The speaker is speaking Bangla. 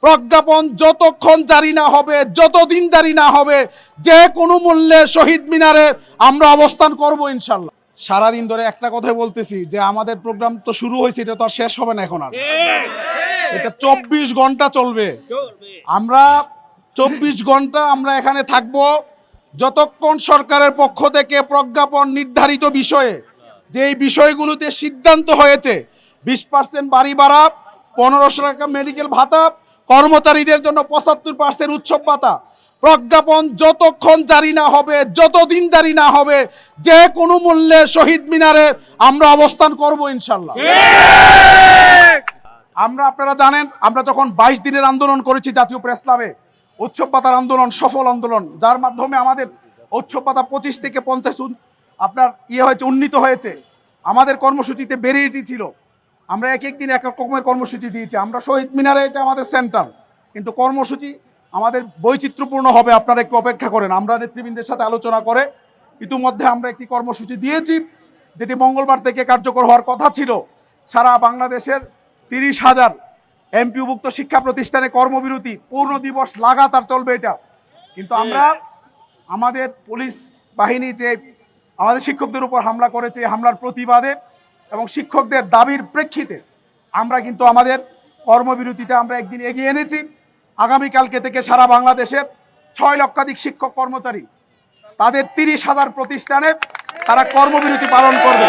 প্রজ্ঞাপন যতক্ষণ জারি না হবে, যতদিন জারি না হবে, যে কোনো মূল্যে শহীদ মিনারে আমরা অবস্থান করব ইনশাল্লাহ। সারাদিন ধরে একটা কথাই বলতেছি যে আমাদের প্রোগ্রাম তো শুরু হয়েছে, এটা তো আর শেষ হবে না এখন আর। এটা 24 ঘন্টা চলবে। আমরা 24 ঘন্টা আমরা এখানে থাকব যতক্ষণ সরকারের পক্ষ থেকে প্রজ্ঞাপন নির্ধারিত বিষয়ে, যে এই বিষয়গুলোতে সিদ্ধান্ত হয়েছে 20% বাড়ি ভাড়া, 1500 টাকা মেডিকেল ভাতা, কর্মচারীদের জন্য 75% উৎসব ভাতা, প্রজ্ঞাপন যতক্ষণ জারি না হবে, যতদিন জারি না হবে, যে কোনো মূল্যে শহীদ মিনারে আমরা অবস্থান করব ইনশাল্লাহ। আমরা, আপনারা জানেন, আমরা যখন 22 দিনের আন্দোলন করেছি জাতীয় প্রেস ক্লাবে, উৎসব ভাতার আন্দোলন, সফল আন্দোলন, যার মাধ্যমে আমাদের উৎসব ভাতা 25 থেকে 50 আপনার হয়েছে, উন্নীত হয়েছে। আমাদের কর্মসূচিতে ভেরিয়েটি ছিল, আমরা এক একদিন এক এক রকমের কর্মসূচি দিয়েছি। আমরা শহীদ মিনারে, এটা আমাদের সেন্টার, কিন্তু কর্মসূচি আমাদের বৈচিত্র্যপূর্ণ হবে। আপনারা একটু অপেক্ষা করেন, আমরা নেতৃবৃন্দের সাথে আলোচনা করে ইতিমধ্যে আমরা একটি কর্মসূচি দিয়েছি, যেটি মঙ্গলবার থেকে কার্যকর হওয়ার কথা ছিল। সারা বাংলাদেশের 30,000 এমপিওভুক্ত শিক্ষা প্রতিষ্ঠানে কর্মবিরতি পূর্ণ দিবস লাগাতার চলবে এটা। কিন্তু আমরা আমাদের পুলিশ বাহিনী যে আমাদের শিক্ষকদের উপর হামলা করেছে, হামলার প্রতিবাদে এবং শিক্ষকদের দাবির প্রেক্ষিতে আমরা কিন্তু আমাদের কর্মবিরতিটা আমরা একদিন এগিয়ে এনেছি। আগামীকালকে থেকে সারা বাংলাদেশের 6 লক্ষাধিক শিক্ষক কর্মচারী তাদের 30,000 প্রতিষ্ঠানে তারা কর্মবিরতি পালন করবে।